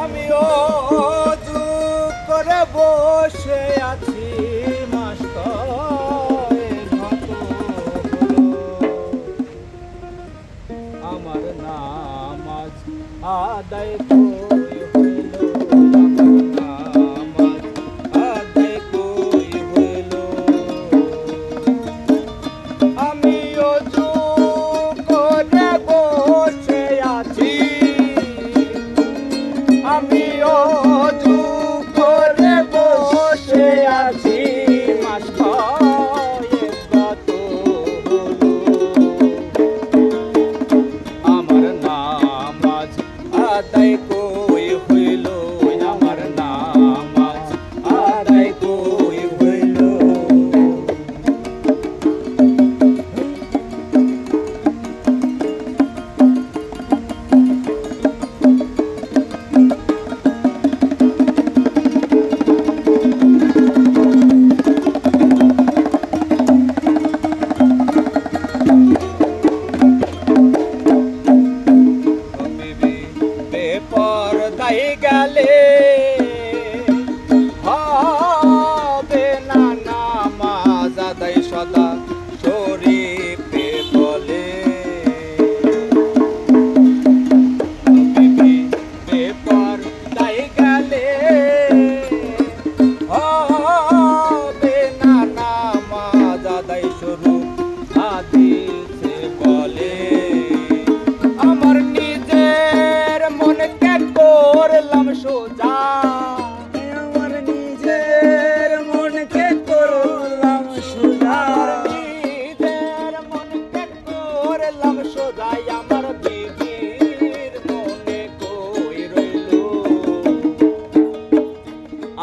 আমিও চুপ করে বসে আছি মাস কয়েক মতো হলো। আমার নামাজ আদায় কই হইল, আমার নামাজ আদায় কই হইল। আমিও চুপ করে বসে আছি, আমিও চুপ করে বসে আছি মাস কয়েক কত হলো। আমার নামাজ আদায় কই হইল, আমার নামাজ আদায় কই হইল। বেপরদায় গেলে হবে না নামাজ আদায় সদা শরীফে বলে। বেপরদায় গেলে হবে না নামাজ আদায় শরীফ হাদিসে বলে। আমার নিজের মনকে করলাম সোজা, আমার নিজের মনকে করলাম সোজা, নিজের মনকে করলাম সোজা। আমার বিবির মনে কই রইল,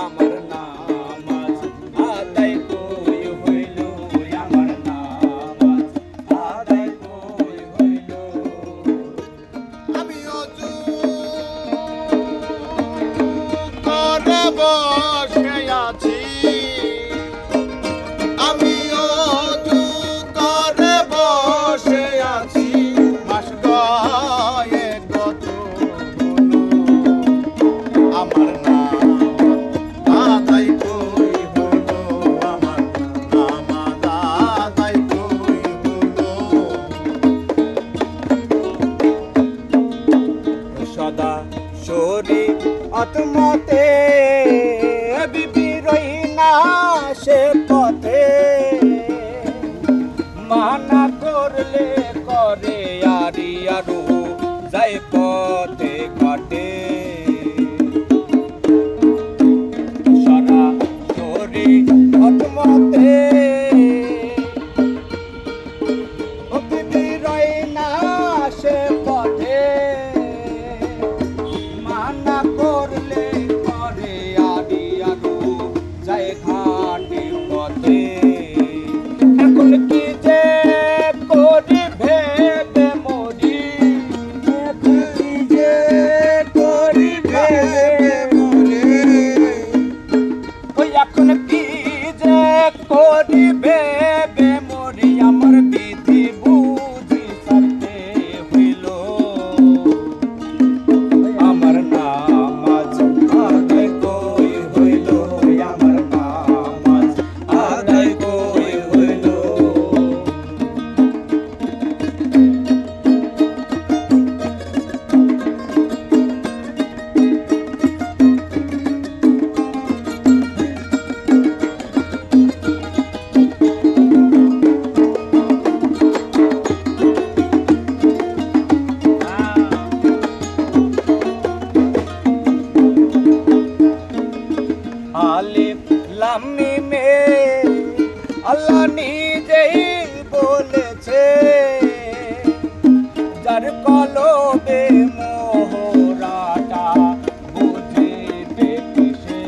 আমার নামাজ আদায় কই হইল, আমার নামাজ আদায় কই হইল। আমিও করে বসে আছি, আমিও করে বসে আছি মাস কয়েক কত হলো। আমার নামাজ আদায় কই হলো, আমার নামাজ আদায় কই হলো। সদা শরীর আত্মতে বিবিরই না সে পথে, মানা করলে করে আরি আরো যাই পথে ঘাটে। সারা শরীর আত্মতে বিবিরই না সে পথে, মানা করলে করে আদি আরো যায় ঘাটে পথে। এখন কি যে করি ভেবে মরি, এখন কি যে করি ভেবে মরি, ওই এখন কি যে করি ভেবে মরি। আমার বিধি বুঝি সারতে হইল, আমার নামাজ আদায় কই হইল, আমার নামাজ আদায় কই হইল। আলিফ লাম মিমে আল্লাহ নিজেই বলেছে, যার কলবে মোহরাটা বুঝিবে কিসে।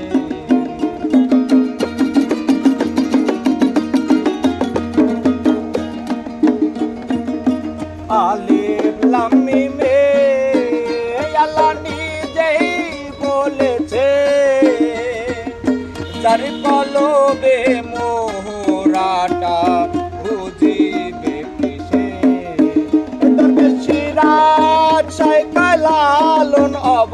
আলিফ লাম মিমে আল্লাহ নিজেই বলেছে, যার কলবে মোহরাটা বুঝিবে কিসে। দরবেশ সিরাজ শাইখ লালন অব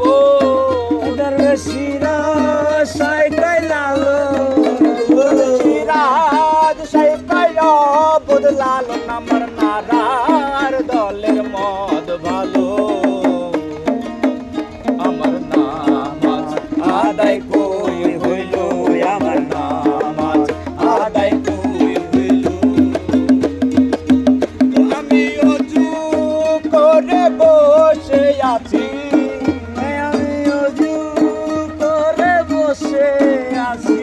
আছি আমি অজু করে বসে আছি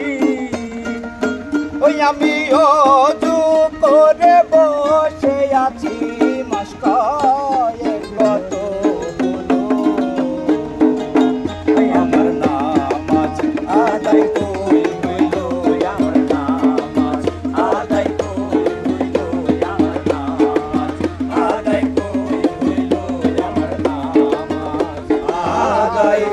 ওই আমি অজু করে বসে আছি মাস কয়েক কত হলো আমার নামাজ আদায় কই হইল আমার নামাজ আদায় কই হইল আমার নামাজ আদায় কই হইল আমার নামাজ আদায়